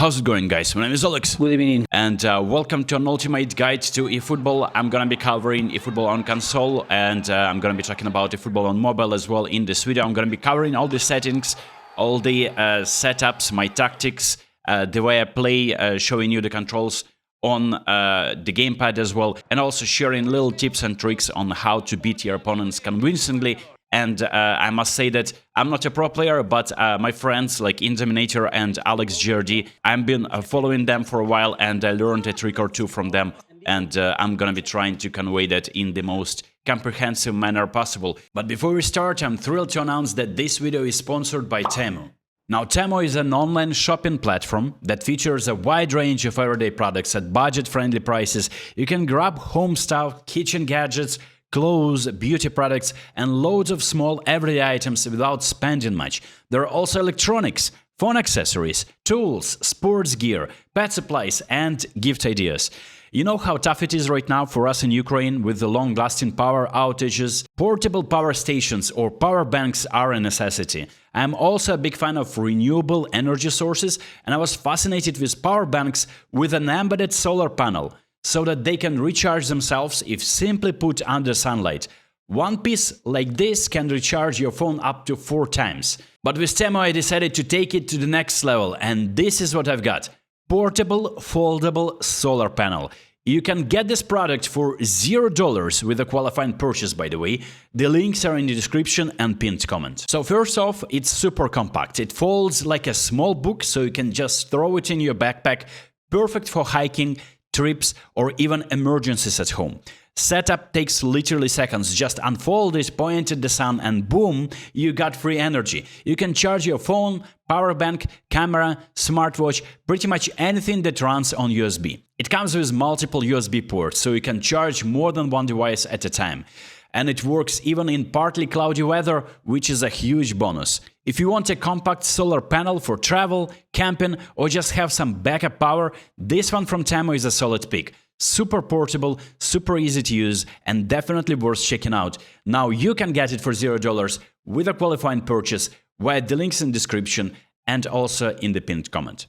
How's it going, guys? My name is Alex. Good evening. And welcome to an ultimate guide to eFootball. I'm gonna be covering eFootball on console, and I'm gonna be talking about eFootball on mobile as well in this video. I'm gonna be covering all the settings, all the setups, my tactics, the way I play, showing you the controls on the gamepad as well, and also sharing little tips and tricks on how to beat your opponents convincingly. And I must say that I'm not a pro player, but my friends like Indominator and AlexND, I've been following them for a while, and I learned a trick or two from them. And I'm gonna be trying to convey that in the most comprehensive manner possible. But before we start, I'm thrilled to announce that this video is sponsored by TEMU. Now, TEMU is an online shopping platform that features a wide range of everyday products at budget-friendly prices. You can grab home stuff, kitchen gadgets, clothes, beauty products, and loads of small everyday items without spending much. There are also electronics, phone accessories, tools, sports gear, pet supplies, and gift ideas. You know how tough it is right now for us in Ukraine with the long-lasting power outages? Portable power stations or power banks are a necessity. I'm also a big fan of renewable energy sources, and I was fascinated with power banks with an embedded solar panel, so that they can recharge themselves if simply put under sunlight. One piece like this can recharge your phone up to 4 times. But with TEMU I decided to take it to the next level, and this is what I've got. Portable foldable solar panel. You can get this product for $0 with a qualifying purchase, by the way. The links are in the description and pinned comment. So first off, it's super compact. It folds like a small book, so you can just throw it in your backpack. Perfect for hiking, trips, or even emergencies at home. Setup takes literally seconds. Just unfold it, point at the sun, and boom, you got free energy. You can charge your phone, power bank, camera, smartwatch, pretty much anything that runs on USB. It comes with multiple USB ports, so you can charge more than one device at a time. And it works even in partly cloudy weather, which is a huge bonus. If you want a compact solar panel for travel, camping, or just have some backup power, this one from TEMU is a solid pick. Super portable, super easy to use, and definitely worth checking out. Now you can get it for $0 with a qualifying purchase via the links in the description and also in the pinned comment.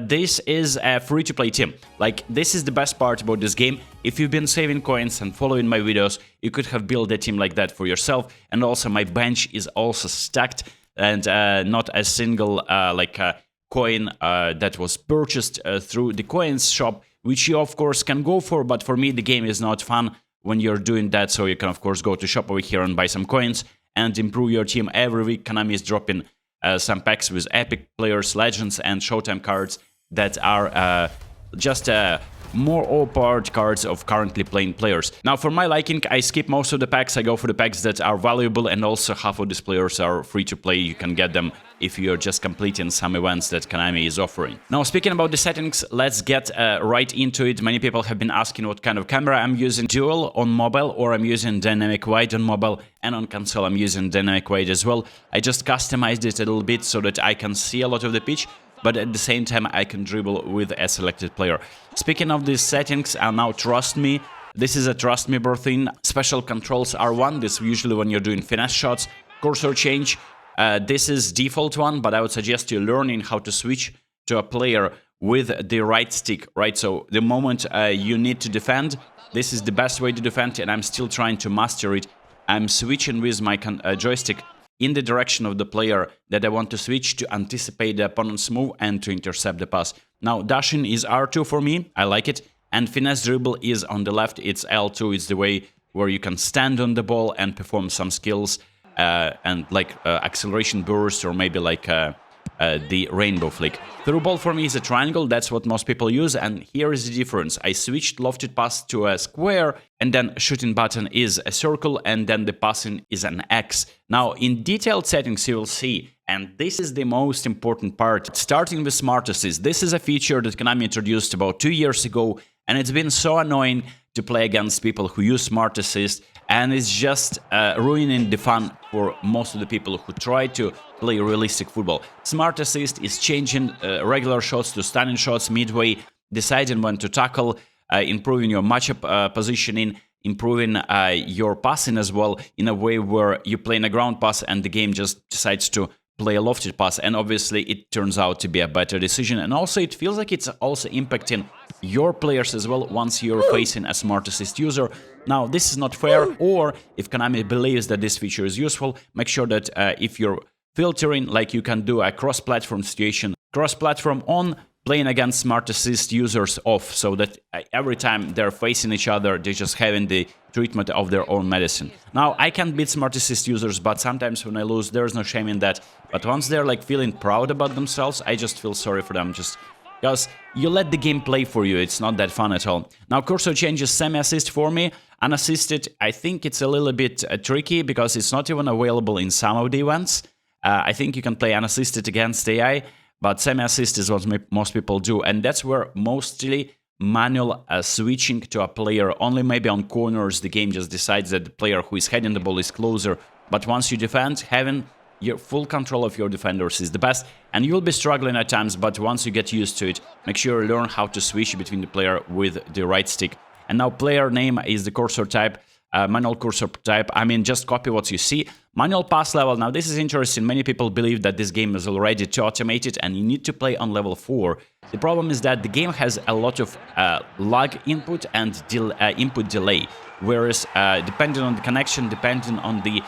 This is a free-to-play team. Like, this is the best part about this game. If you've been saving coins and following my videos, you could have built a team like that for yourself. And also my bench is also stacked, and not a single coin that was purchased through the coins shop, which you of course can go for, but for me the game is not fun when you're doing that, so you can of course go to shop over here and buy some coins and improve your team. Every week Konami is dropping some packs with epic players, legends, and showtime cards that are just more overpowered cards of currently playing players. Now, for my liking, I skip most of the packs. I go for the packs that are valuable, and also half of these players are free to play. You can get them if you're just completing some events that Konami is offering. Now, speaking about the settings, let's get right into it. Many people have been asking what kind of camera I'm using. Dual on mobile, or I'm using dynamic wide on mobile, and on console I'm using dynamic wide as well. I just customized it a little bit so that I can see a lot of the pitch, but at the same time I can dribble with a selected player. Speaking of these settings, now trust me, this is a trust me bro thing. Special controls are one. This usually when you're doing finesse shots. Cursor change, this is default one, but I would suggest you learning how to switch to a player with the right stick, right? So the moment you need to defend, this is the best way to defend, and I'm still trying to master it. I'm switching with my joystick in the direction of the player that I want to switch to anticipate the opponent's move and to intercept the pass. Now, dashing is R2 for me, I like it, and finesse dribble is on the left, it's L2, it's the way where you can stand on the ball and perform some skills, and like acceleration burst, or maybe like the rainbow flick. Through ball for me is a triangle, that's what most people use, and here is the difference. I switched lofted pass to a square, and then shooting button is a circle, and then the passing is an X. Now, in detailed settings you will see, and this is the most important part, starting with Smart Assist. This is a feature that Konami introduced about 2 years ago, and it's been so annoying to play against people who use Smart Assist, and it's just ruining the fun for most of the people who try to play realistic football. Smart Assist is changing regular shots to stunning shots midway, deciding when to tackle, improving your matchup positioning, improving your passing as well, in a way where you play in a ground pass and the game just decides to play a lofted pass, and obviously it turns out to be a better decision. And also it feels like it's also impacting your players as well once you're facing a smart assist user. Now, this is not fair, or if Konami believes that this feature is useful, make sure that if you're filtering, like you can do a cross-platform situation, cross-platform on, playing against smart assist users off, so that every time they're facing each other, they're just having the treatment of their own medicine. Now, I can beat smart assist users, but sometimes when I lose, there's no shame in that. But once they're like feeling proud about themselves, I just feel sorry for them, just because you let the game play for you. It's not that fun at all. Now, cursor changes semi-assist for me. Unassisted, I think it's a little bit tricky because it's not even available in some of the events. I think you can play unassisted against AI, but semi-assist is what most people do, and that's where mostly manual switching to a player, only maybe on corners the game just decides that the player who is heading the ball is closer, but once you defend, having your full control of your defenders is the best, and you'll be struggling at times, but once you get used to it, make sure you learn how to switch between the player with the right stick. And now player name is the cursor type, manual cursor type, I mean, just copy what you see. Manual pass level, now this is interesting. Many people believe that this game is already too automated and you need to play on level 4. The problem is that the game has a lot of lag input and input delay, whereas depending on the connection, depending on the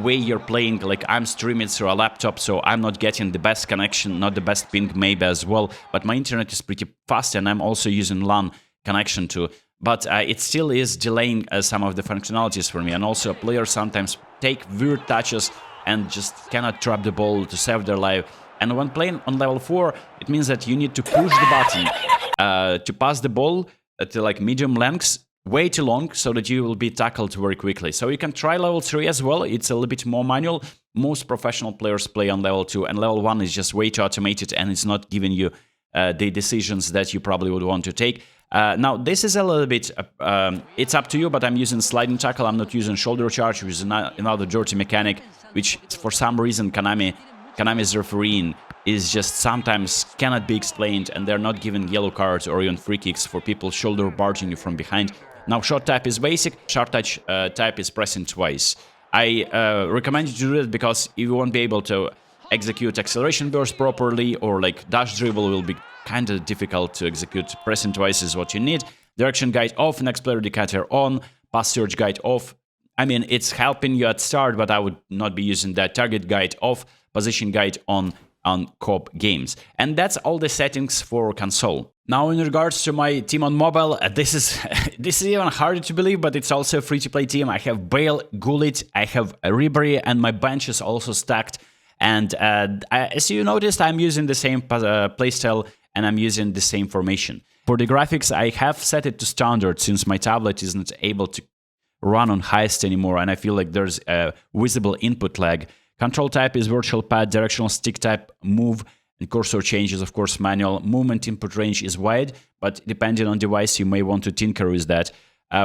way you're playing, like I'm streaming through a laptop, so I'm not getting the best connection, not the best ping maybe as well, but my internet is pretty fast and I'm also using LAN connection too. But it still is delaying some of the functionalities for me. And also players sometimes take weird touches and just cannot trap the ball to save their life. And when playing on level 4, it means that you need to push the button to pass the ball to like medium lengths way too long so that you will be tackled very quickly. So you can try level 3 as well. It's a little bit more manual. Most professional players play on level 2, and level 1 is just way too automated and it's not giving you the decisions that you probably would want to take. Now, this is a little bit, it's up to you, but I'm using sliding tackle, I'm not using shoulder charge, which is another dirty mechanic, which for some reason Konami's refereeing is just sometimes cannot be explained, and they're not giving yellow cards or even free kicks for people shoulder barging you from behind. Now, short tap is basic, short touch type is pressing twice. I recommend you to do it because you won't be able to execute acceleration burst properly, or like dash dribble will be kind of difficult to execute. Pressing twice is what you need. Direction guide off, next player indicator on, pass search guide off. I mean, it's helping you at start, but I would not be using that. Target guide off, position guide on co-op games. And that's all the settings for console. Now, in regards to my team on mobile, this is even harder to believe, but it's also a free-to-play team. I have Bale, Gullit, I have Ribery, and my bench is also stacked. And as you noticed, I'm using the same playstyle and I'm using the same formation. For the graphics, I have set it to standard since my tablet isn't able to run on highest anymore, and I feel like there's a visible input lag. Control type is virtual pad, directional stick type, move, and cursor change is of course manual. Movement input range is wide, but depending on device, you may want to tinker with that.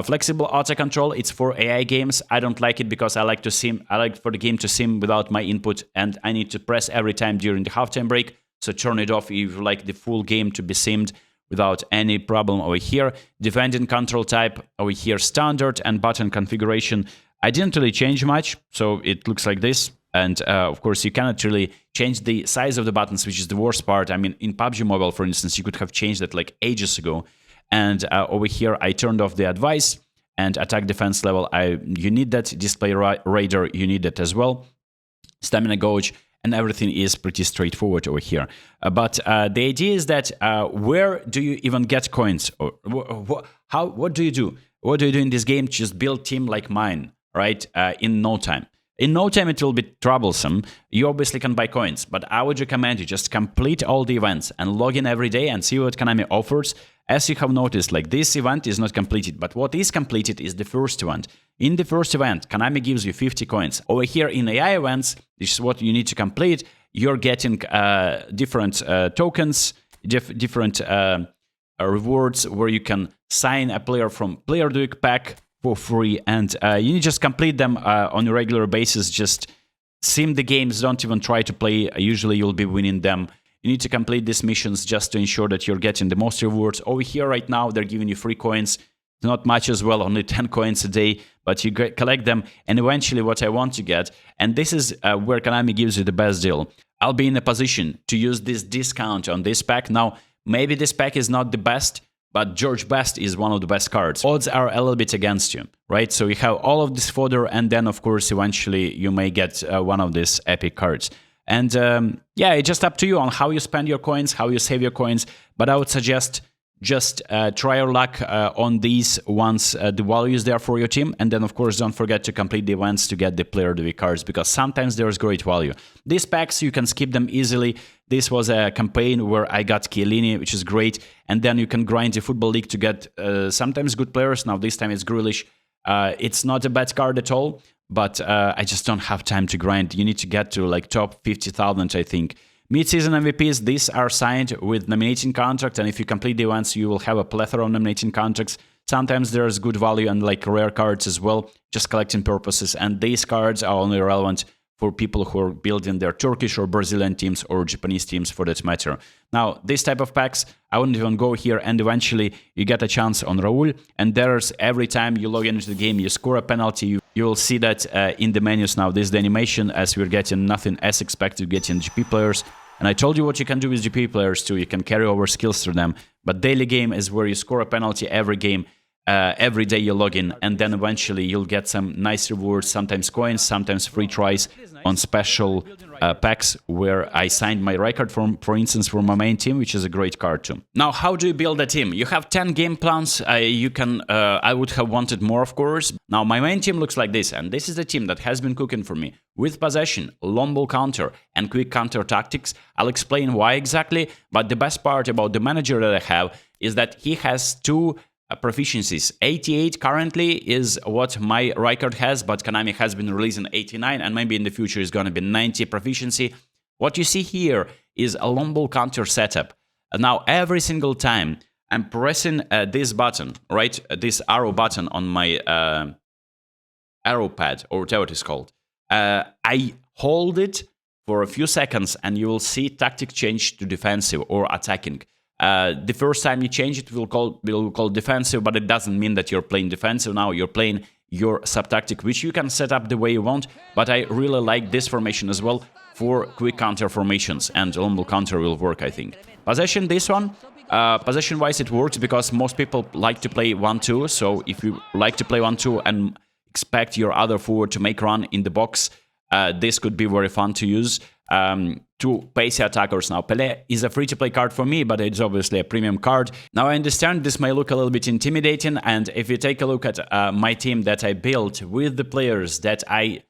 Flexible auto control, it's for AI games. I don't like it because I like for the game to sim without my input, and I need to press every time during the halftime break. So turn it off if you like the full game to be simmed without any problem over here. Defending control type over here, standard, and button configuration. I didn't really change much, so it looks like this. And of course, you cannot really change the size of the buttons, which is the worst part. I mean, in PUBG Mobile, for instance, you could have changed that like ages ago. And over here, I turned off the advice and attack defense level. You need that. Display radar, you need that as well. Stamina gauge, and everything is pretty straightforward over here. But the idea is that where do you even get coins? Or what do you do? What do you do in this game? Just build team like mine, right? In no time. In no time, it will be troublesome. You obviously can buy coins, but I would recommend you just complete all the events and log in every day and see what Konami offers. As you have noticed, like this event is not completed, but what is completed is the first event. In the first event, Konami gives you 50 coins. Over here in AI events, this is what you need to complete. You're getting different tokens, different rewards where you can sign a player from Player Duke pack for free, and you need to just complete them on a regular basis. Just sim the games, don't even try to play. Usually you'll be winning them. You need to complete these missions just to ensure that you're getting the most rewards. Over here right now, they're giving you free coins. not much as well, only 10 coins a day, but you collect them, and eventually what I want to get, and this is where Konami gives you the best deal. I'll be in a position to use this discount on this pack. Now, maybe this pack is not the best, but George Best is one of the best cards. Odds are a little bit against you, right? So you have all of this fodder, and then, of course, eventually you may get one of these epic cards. And yeah, it's just up to you on how you spend your coins, how you save your coins, but I would suggest just try your luck on these once the value is there for your team. And then, of course, don't forget to complete the events to get the player of the week cards, because sometimes there's great value. These packs, you can skip them easily. This was a campaign where I got Chiellini, which is great. And then you can grind the Football League to get sometimes good players. Now, this time it's Grealish. It's not a bad card at all, but I just don't have time to grind. You need to get to like top 50,000, I think. Mid-season MVPs, these are signed with nominating contract, and if you complete the events, you will have a plethora of nominating contracts. Sometimes there's good value and like rare cards as well, just collecting purposes, and these cards are only relevant for people who are building their Turkish or Brazilian teams or Japanese teams for that matter. Now, this type of packs, I wouldn't even go here, and eventually you get a chance on Raul, and there's every time you log into the game, you score a penalty, you will see that in the menus now. This is the animation, as we're getting nothing as expected, getting GP players. And I told you what you can do with GP players too. You can carry over skills through them. But daily game is where you score a penalty every game. Every day you log in, and then eventually you'll get some nice rewards, sometimes coins, sometimes free tries on special packs where I signed my record, for instance, for my main team, which is a great card too. Now, how do you build a team? You have 10 game plans. I would have wanted more, of course. Now, my main team looks like this, and this is the team that has been cooking for me. With possession, long ball counter, and quick counter tactics. I'll explain why exactly, but the best part about the manager that I have is that he has two proficiencies. 88 currently is what my record has, but Konami has been releasing 89, and maybe in the future is going to be 90 proficiency. What you see here is a long ball counter setup. Now, every single time I'm pressing this button, right, this arrow button on my arrow pad, or whatever it is called, I hold it for a few seconds, and you will see tactic change to defensive or attacking. The first time you change it, we'll call defensive, but it doesn't mean that you're playing defensive now. You're playing your subtactic, which you can set up the way you want. But I really like this formation as well for quick counter formations, and long ball counter will work, I think. Possession, this one, possession-wise, it works because most people like to play 1-2. So if you like to play 1-2 and expect your other forward to make run in the box, this could be very fun to use. To pacey attackers. Now, Pele is a free-to-play card for me, but it's obviously a premium card. Now, I understand this may look a little bit intimidating, and if you take a look at my team that I built with the players that I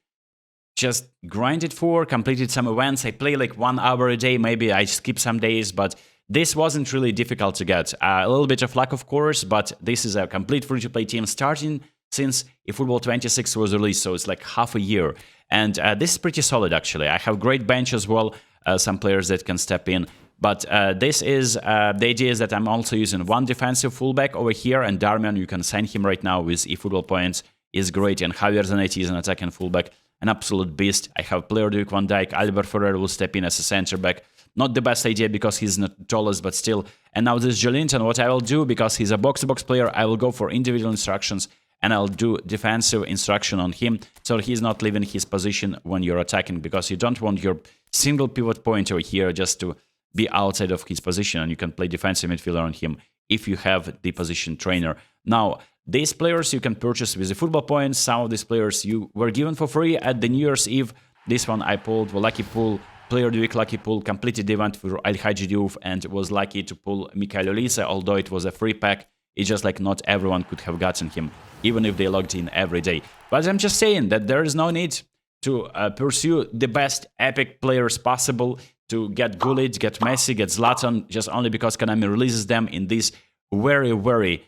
just grinded for, completed some events, I play like 1 hour a day, maybe I skip some days, but this wasn't really difficult to get. A little bit of luck, of course, but this is a complete free-to-play team starting since eFootball 26 was released, so it's like half a year. And this is pretty solid, actually. I have great bench as well, some players that can step in. But this is the idea is that I'm also using one defensive fullback over here, and Darmian, you can sign him right now with eFootball points, is great. And Javier Zanetti is an attacking fullback, an absolute beast. I have player of the week Van Dijk. Albert Ferrer will step in as a center back. Not the best idea because he's not the tallest, but still. And now this Jolinton, what I will do, because he's a box-to-box player, I will go for individual instructions, and I'll do defensive instruction on him, so he's not leaving his position when you're attacking, because you don't want your single pivot point over here just to be outside of his position, and you can play defensive midfielder on him if you have the position trainer. Now, these players you can purchase with the football points. Some of these players you were given for free at the New Year's Eve. This one I pulled, the lucky pull, player of the week lucky pull, completed the event for Diouf, and was lucky to pull Michael Olise, although it was a free pack. It's just like not everyone could have gotten him, even if they logged in every day. But I'm just saying that there is no need to pursue the best epic players possible to get Gullit, get Messi, get Zlatan, just only because Konami releases them in this very, very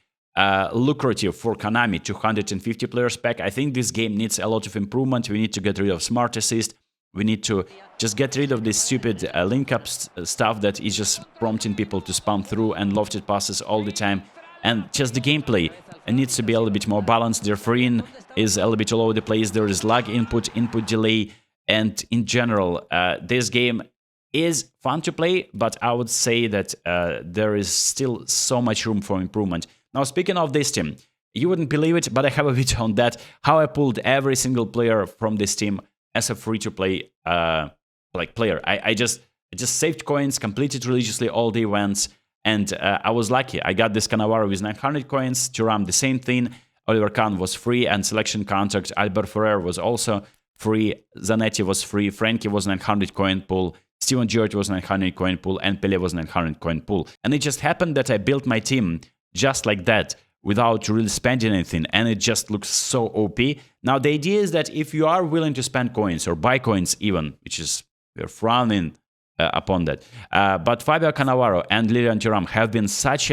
lucrative for Konami 250 players pack. I think this game needs a lot of improvement. We need to get rid of smart assist. We need to just get rid of this stupid link-up stuff that is just prompting people to spam through and lofted passes all the time. And just the gameplay, it needs to be a little bit more balanced. Their free-in is a little bit all over the place. There is lag input delay, and in general, this game is fun to play, but I would say that there is still so much room for improvement. Now, speaking of this team, You wouldn't believe it, but I have a video on that, how I pulled every single player from this team as a free-to-play player. I just saved coins, completed religiously all the events, and I was lucky. I got this Cannavaro with 900 coins, Thuram the same thing, Oliver Kahn was free, and selection contract, Albert Ferrer was also free, Zanetti was free, Frankie was 900 coin pool, Steven Gerrard was 900 coin pool, and Pele was 900 coin pool. And it just happened that I built my team just like that, without really spending anything, and it just looks so OP. Now, the idea is that if you are willing to spend coins, or buy coins even, which is, we're frowning upon that, but Fabio Cannavaro and Lilian Thuram have been such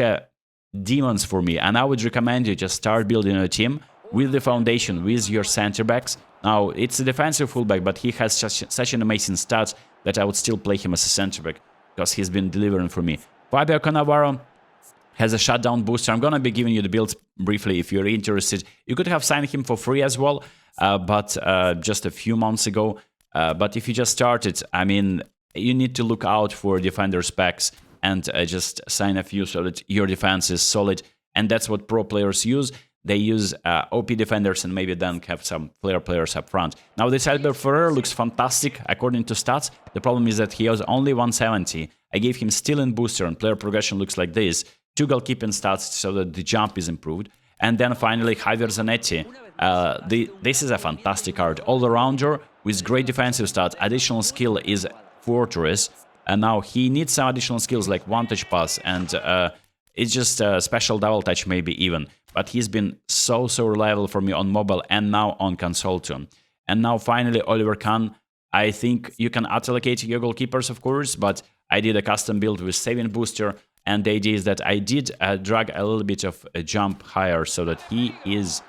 demons for me, and I would recommend you just start building a team with the foundation, with your center backs. Now, it's a defensive fullback, but he has such an amazing stats that I would still play him as a center back, because he's been delivering for me. Fabio Cannavaro has a shutdown booster. I'm going to be giving you the builds briefly if you're interested. You could have signed him for free as well, but just a few months ago. But if you just started, I mean, you need to look out for defender specs and just sign a few so that your defense is solid. And that's what pro players use. They use OP defenders and maybe then have some flair players up front. Now, this Albert Ferrer looks fantastic according to stats. The problem is that he has only 170. I gave him steal and booster, and player progression looks like this. 2 goalkeeping stats so that the jump is improved. And then finally, Javier Zanetti. This is a fantastic card. All-rounder with great defensive stats. Additional skill is Fortress. And now he needs some additional skills like one-touch pass. And it's just a special double touch maybe even. But he's been so reliable for me on mobile and now on console too. And now finally, Oliver Kahn. I think you can auto-allocate your goalkeepers, of course. But I did a custom build with saving booster. And the idea is that I did drag a little bit of a jump higher so that he is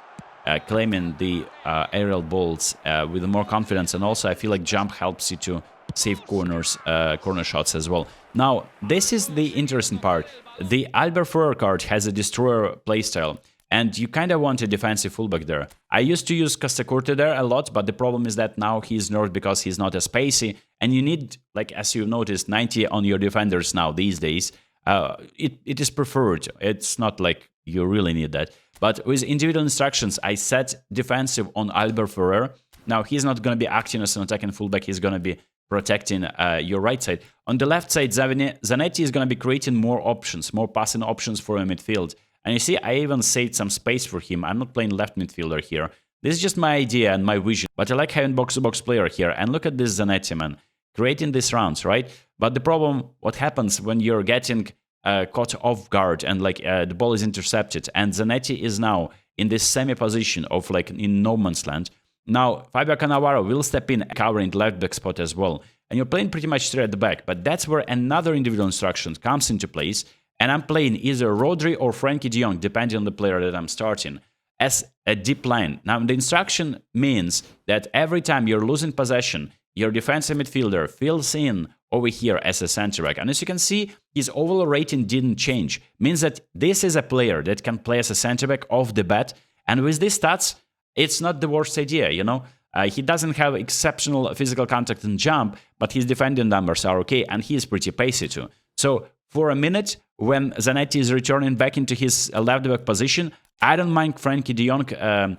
claiming the aerial balls with more confidence. And also I feel like jump helps you to save corner shots as well. Now, this is the interesting part. The Albert Ferrer card has a destroyer playstyle. And you kind of want a defensive fullback there. I used to use Costa Curta there a lot, but the problem is that now he's nerfed because he's not as spacey. And you need, like as you noticed, 90 on your defenders now these days. It is preferred. It's not like you really need that. But with individual instructions, I set defensive on Albert Ferrer. Now, he's not going to be acting as an attacking fullback. He's going to be protecting your right side. On the left side, Zanetti is going to be creating more options, more passing options for a midfield. And you see, I even saved some space for him. I'm not playing left midfielder here. This is just my idea and my vision. But I like having box-to-box player here. And look at this Zanetti, man. Creating these rounds, right? But the problem, what happens when you're getting caught off guard and like the ball is intercepted, and Zanetti is now in this semi-position of like in no man's land. Now, Fabio Cannavaro will step in covering the left back spot as well. And you're playing pretty much straight at the back, but that's where another individual instruction comes into place. And I'm playing either Rodri or Frankie de Jong, depending on the player that I'm starting, as a deep line. Now, the instruction means that every time you're losing possession, your defensive midfielder fills in over here as a center back. And as you can see, his overall rating didn't change. Means that this is a player that can play as a center back off the bat. And with these stats, it's not the worst idea, you know. He doesn't have exceptional physical contact and jump, but his defending numbers are okay, and he is pretty pacey too. So for a minute, when Zanetti is returning back into his left back position, I don't mind Frankie de Jong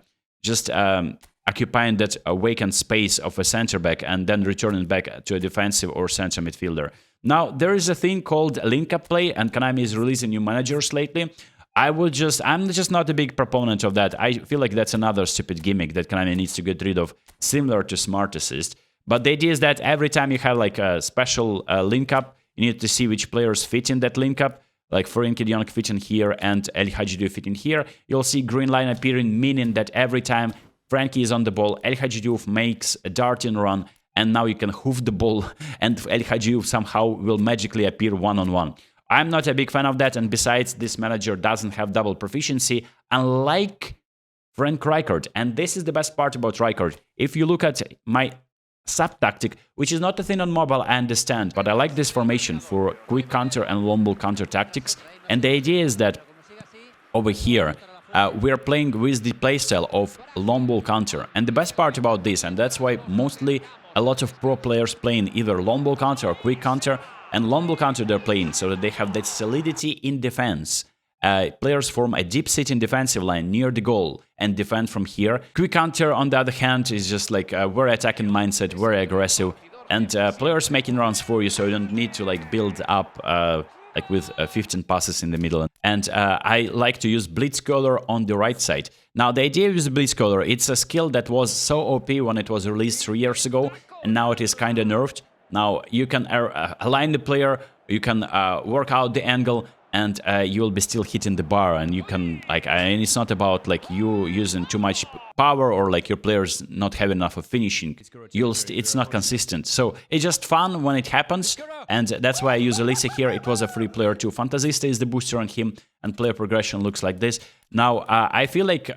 occupying that vacant space of a center back and then returning back to a defensive or center midfielder. Now, there is a thing called link-up play, and Konami is releasing new managers lately. I'm just not a big proponent of that. I feel like that's another stupid gimmick that Konami needs to get rid of, similar to Smart Assist. But the idea is that every time you have like a special link-up, you need to see which players fit in that link-up. Like Frankie de Jong fit in here and El Hadji Diouf fit in here. You'll see green line appearing, meaning that every time Frankie is on the ball, El Hadji Diouf makes a darting run, and now you can hoof the ball, and El Hadji Diouf somehow will magically appear one-on-one. I'm not a big fan of that, and besides, this manager doesn't have double proficiency, unlike Frank Rijkaard. And this is the best part about Rijkaard. If you look at my subtactic, which is not a thing on mobile, I understand, but I like this formation for quick counter and long ball counter tactics. And the idea is that over here, we're playing with the playstyle of long ball counter. And the best part about this, and that's why mostly a lot of pro players playing either long ball counter or quick counter, and long ball counter they're playing so that they have that solidity in defense. players form a deep sitting defensive line near the goal and defend from here. Quick counter, on the other hand, is just like a very attacking mindset, very aggressive, and players making runs for you, so you don't need to like build up like with 15 passes in the middle. And I like to use blitz color on the right side. Now the idea with the blitz color, it's a skill that was so OP when it was released 3 years ago, and now it is kind of nerfed. Now you can align the player, you can work out the angle, and you will be still hitting the bar, and you can like, and it's not about like you using too much power or like your players not having enough of finishing. It's not consistent, so it's just fun when it happens, and that's why I use Olise here. It was a free player too. Fantasista is the booster on him, and player progression looks like this. Now I feel like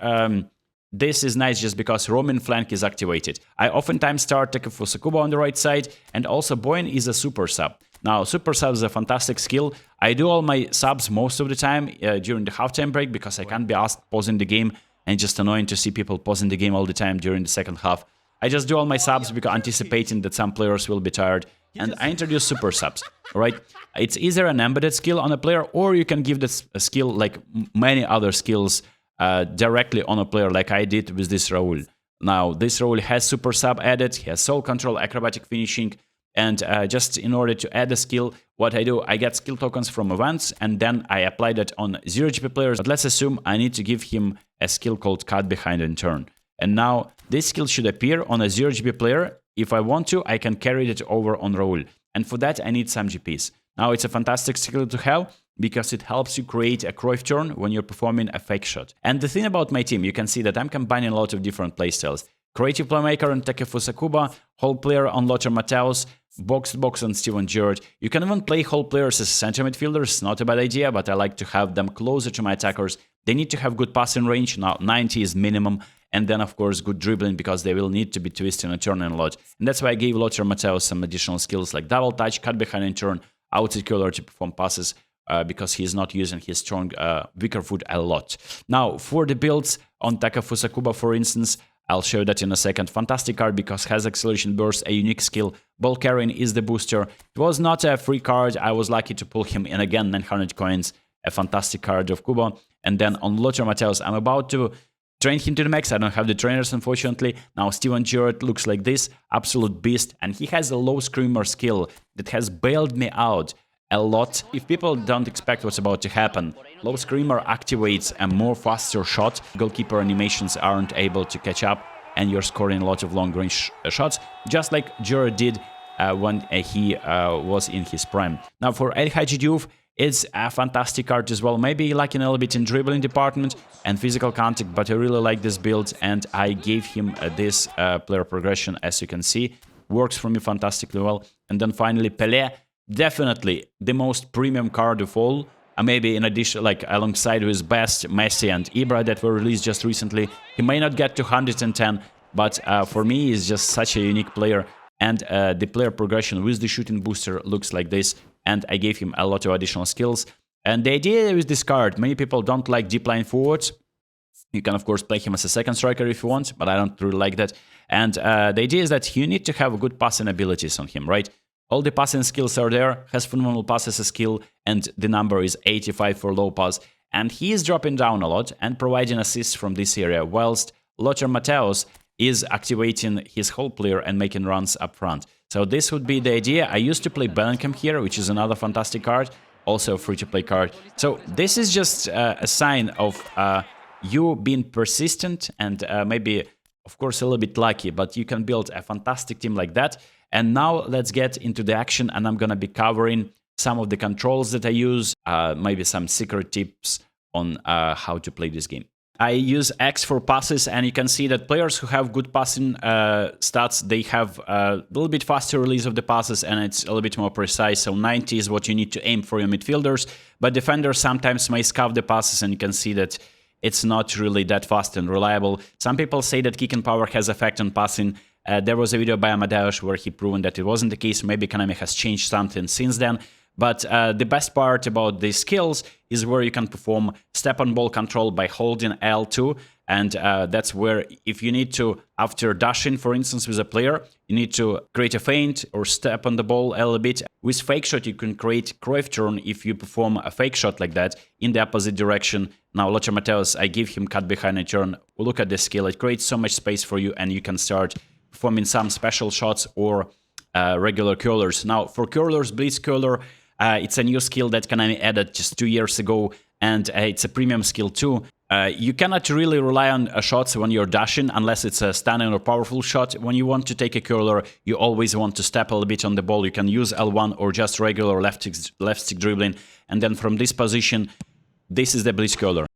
this is nice just because roaming flank is activated. I oftentimes start Kubo on the right side, and also Boyan is a super sub. Now, super sub is a fantastic skill. I do all my subs most of the time during the halftime break because I can't be asked pausing the game, and just annoying to see people pausing the game all the time during the second half. I just do all my subs because anticipating that some players will be tired, and I introduce super subs, right? It's either an embedded skill on a player, or you can give this a skill like many other skills directly on a player, like I did with this Raul. Now, this Raul has super sub added, he has soul control, acrobatic finishing, and just in order to add a skill, what I do, I get skill tokens from events, and then I apply that on 0 GP players. But let's assume I need to give him a skill called cut behind and turn. And now this skill should appear on a 0 GP player. If I want to, I can carry it over on Raul. And for that, I need some GPs. Now, it's a fantastic skill to have because it helps you create a Cruyff turn when you're performing a fake shot. And the thing about my team, you can see that I'm combining a lot of different playstyles. Creative playmaker on Kubo, whole player on Lothar Matthäus, box-to-box on Steven Gerrard. You can even play whole players as center midfielders, not a bad idea, but I like to have them closer to my attackers. They need to have good passing range, now 90 is minimum, and then of course good dribbling because they will need to be twisting and turning a lot. And that's why I gave Lothar Matthäus some additional skills like double touch, cut behind and turn, outside curler to perform passes, because he's not using his strong weaker foot a lot. Now, for the builds on Kubo, for instance, I'll show that in a second. Fantastic card because has acceleration burst, a unique skill. Ball carrying is the booster. It was not a free card. I was lucky to pull him in again, 900 coins. A fantastic card of Kubo. And then on Lothar Matthäus, I'm about to train him to the max. I don't have the trainers, unfortunately. Now Steven Gerrard looks like this, absolute beast. And he has a low screamer skill that has bailed me out a lot. If people don't expect what's about to happen, low screamer activates a more faster shot. Goalkeeper animations aren't able to catch up, and you're scoring a lot of long range shots, just like Gerrard did when he was in his prime. Now for Diouf, it's a fantastic card as well. Maybe lacking a little bit in dribbling department and physical contact, but I really like this build, and I gave him this player progression, as you can see. Works for me fantastically well. And then finally Pele, definitely the most premium card of all. Maybe in addition, like alongside with Best, Messi and Ibra that were released just recently. He may not get to 110, but for me he's just such a unique player. And the player progression with the shooting booster looks like this. And I gave him a lot of additional skills. And the idea with this card, many people don't like deep line forwards. You can of course play him as a second striker if you want, but I don't really like that. And the idea is that you need to have good passing abilities on him, right? All the passing skills are there, has phenomenal pass as a skill, and the number is 85 for low pass. And he is dropping down a lot and providing assists from this area, whilst Lothar Matthäus is activating his whole player and making runs up front. So this would be the idea. I used to play Bellingham here, which is another fantastic card, also a free-to-play card. So this is just a sign of you being persistent and maybe, of course, a little bit lucky, but you can build a fantastic team like that. And now let's get into the action, and I'm going to be covering some of the controls that I use, maybe some secret tips on how to play this game. I use X for passes, and you can see that players who have good passing stats, they have a little bit faster release of the passes, and it's a little bit more precise. So 90 is what you need to aim for your midfielders, but defenders sometimes may scuff the passes, and you can see that it's not really that fast and reliable. Some people say that kick and power has effect on passing. There was a video by Amadeus where he proven that it wasn't the case. Maybe Konami has changed something since then. But the best part about these skills is where you can perform step on ball control by holding L2. And that's where if you need to, after dashing, for instance, with a player, you need to create a feint or step on the ball a little bit. With fake shot, you can create Cruyff turn if you perform a fake shot like that in the opposite direction. Now, Lothar Matthäus, I give him cut behind a turn. Look at this skill. It creates so much space for you, and you can start performing some special shots or regular curlers. Now, for curlers, blitz curler, it's a new skill that Konami added just 2 years ago, and it's a premium skill too. You cannot really rely on shots when you're dashing unless it's a stunning or powerful shot. When you want to take a curler, you always want to step a little bit on the ball. You can use L1 or just regular left stick dribbling, and then from this position, this is the blitz curler.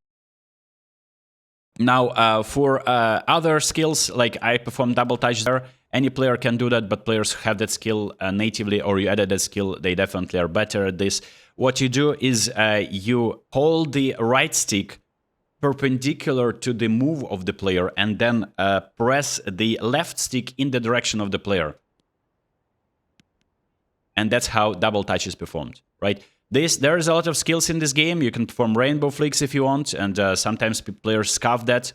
Now, for other skills, like I perform double touch there, any player can do that, but players who have that skill natively or you added that skill, they definitely are better at this. What you do is you hold the right stick perpendicular to the move of the player and then press the left stick in the direction of the player. And that's how double touch is performed, right? There's a lot of skills in this game. You can perform rainbow flicks if you want, and sometimes players scoff that,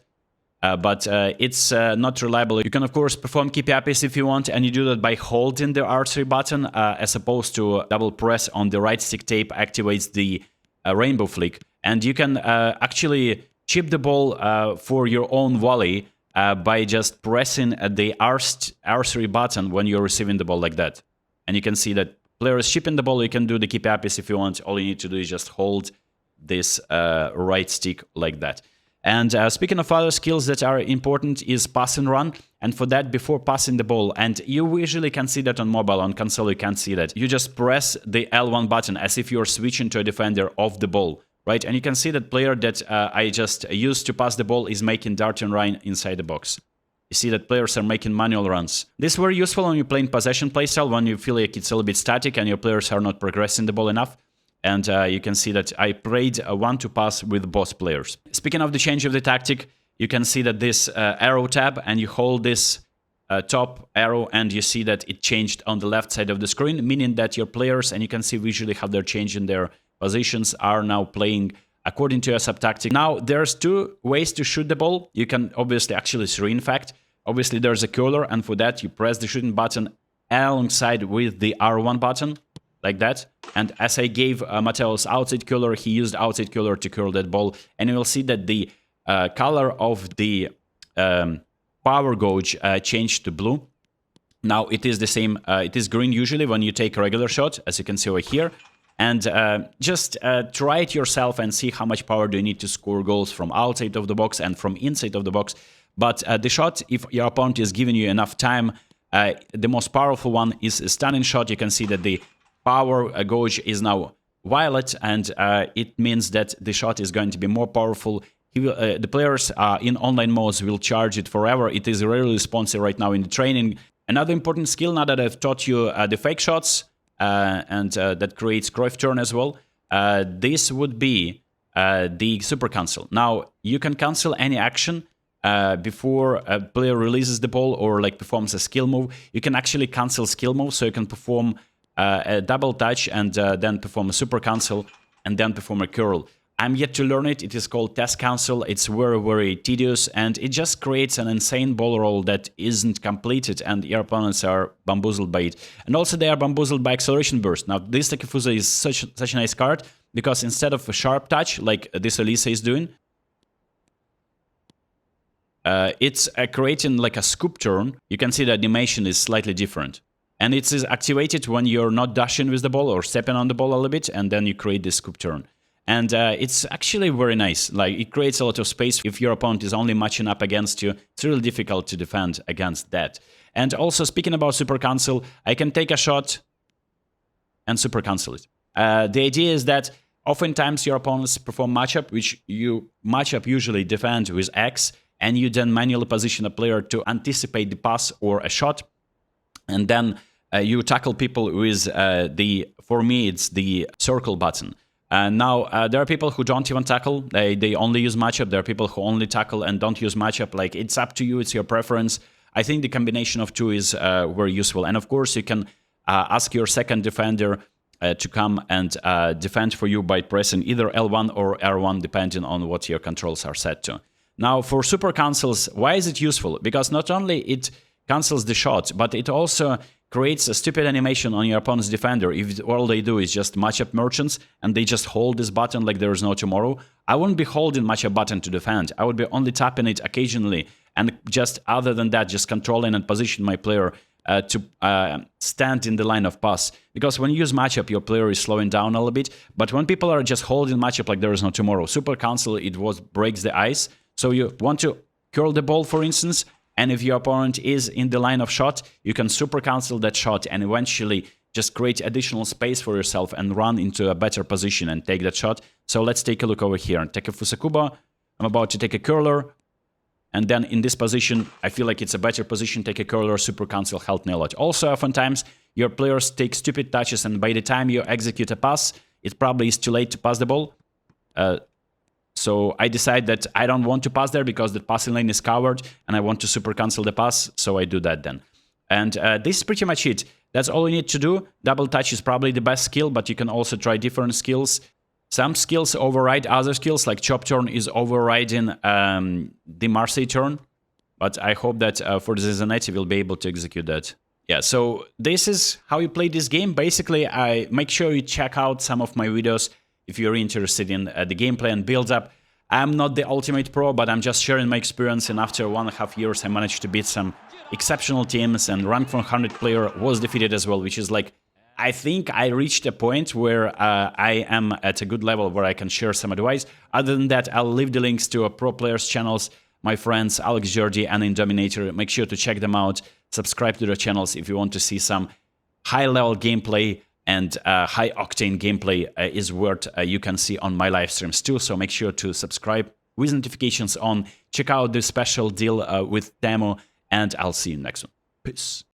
but it's not reliable. You can, of course, perform keepy-uppies if you want, and you do that by holding the R3 button, as opposed to double press on the right stick tape activates the rainbow flick. And you can actually chip the ball for your own volley by just pressing the R3 button when you're receiving the ball like that. And you can see that players chipping the ball, you can do the keepy-uppies if you want. All you need to do is just hold this right stick like that. And speaking of other skills that are important is pass and run. And for that, before passing the ball, and you usually can see that on mobile, on console you can't see that. You just press the L1 button as if you're switching to a defender off the ball, right? And you can see that player that I just used to pass the ball is making dart and run inside the box. You see that players are making manual runs. This is very useful when you're playing possession playstyle, when you feel like it's a little bit static and your players are not progressing the ball enough. And you can see that I played a 1-2 pass with both players. Speaking of the change of the tactic, you can see that this arrow tab, and you hold this top arrow, and you see that it changed on the left side of the screen, meaning that your players, and you can see visually how they're changing their positions, are now playing according to a subtactic. Now, there's two ways to shoot the ball. You can obviously actually three, in fact. Obviously, there's a curler, and for that, you press the shooting button alongside with the R1 button, like that. And as I gave Matthäus outside curler, he used outside curler to curl that ball. And you will see that the color of the power gauge changed to blue. Now, it is the same. It is green usually when you take a regular shot, as you can see over here. And just try it yourself and see how much power do you need to score goals from outside of the box and from inside of the box. But the shot, if your opponent is giving you enough time, the most powerful one is a stunning shot. You can see that the power gauge is now violet, and it means that the shot is going to be more powerful. The players in online modes will charge it forever. It is rarely sponsored right now in the training. Another important skill, now that I've taught you the fake shots, and that creates Cruyff turn as well, this would be the super cancel. Now, you can cancel any action before a player releases the ball or like performs a skill move. You can actually cancel skill moves, so you can perform a double touch and then perform a super cancel and then perform a curl. I'm yet to learn it. It is called test cancel. It's very, very tedious, and it just creates an insane ball roll that isn't completed, and your opponents are bamboozled by it. And also they are bamboozled by acceleration burst. Now, this Takefusa is such a nice card, because instead of a sharp touch like this Olise is doing, it's creating like a scoop turn. You can see the animation is slightly different. And it is activated when you're not dashing with the ball or stepping on the ball a little bit, and then you create this scoop turn. And it's actually very nice. Like, it creates a lot of space. If your opponent is only matching up against you, it's really difficult to defend against that. And also, speaking about super cancel, I can take a shot and super cancel it. The idea is that oftentimes your opponents perform matchup, which you matchup usually defend with X, and you then manually position a player to anticipate the pass or a shot. And then you tackle people with for me, it's the circle button. Now, there are people who don't even tackle. They only use matchup. There are people who only tackle and don't use matchup. Like, it's up to you. It's your preference. I think the combination of two is very useful. And of course, you can ask your second defender to come and defend for you by pressing either L1 or R1, depending on what your controls are set to. Now, for super cancels, why is it useful? Because not only it cancels the shot, but it also creates a stupid animation on your opponent's defender. If all they do is just matchup merchants and they just hold this button like there is no tomorrow, I wouldn't be holding matchup button to defend. I would be only tapping it occasionally, and just other than that, just controlling and position my player to stand in the line of pass. Because when you use matchup, your player is slowing down a little bit. But when people are just holding matchup like there is no tomorrow, super cancel, it breaks the ice. So you want to curl the ball, for instance, and if your opponent is in the line of shot, you can super cancel that shot and eventually just create additional space for yourself and run into a better position and take that shot. So let's take a look over here. Take a Fusakuba. I'm about to take a curler. And then in this position, I feel like it's a better position. Take a curler, super cancel, health nail it. Also, oftentimes, your players take stupid touches, and by the time you execute a pass, it probably is too late to pass the ball. So I decide that I don't want to pass there because the passing lane is covered, and I want to super cancel the pass, so I do that then. And this is pretty much it. That's all you need to do. Double touch is probably the best skill, but you can also try different skills. Some skills override other skills, like chop turn is overriding the Marseille turn. But I hope that for the Zanetti we'll be able to execute that. Yeah, so this is how you play this game. Basically, I make sure you check out some of my videos if you're interested in the gameplay and build-up. I'm not the ultimate pro, but I'm just sharing my experience, and after 1.5 years I managed to beat some exceptional teams, and rank 100 player was defeated as well, which is like, I think I reached a point where I am at a good level where I can share some advice. Other than that, I'll leave the links to pro players' channels, my friends AlexND and Indominator. Make sure to check them out. Subscribe to their channels if you want to see some high-level gameplay, and high-octane gameplay is what you can see on my live streams too. So make sure to subscribe with notifications on. Check out the special deal with TEMU, and I'll see you next one. Peace.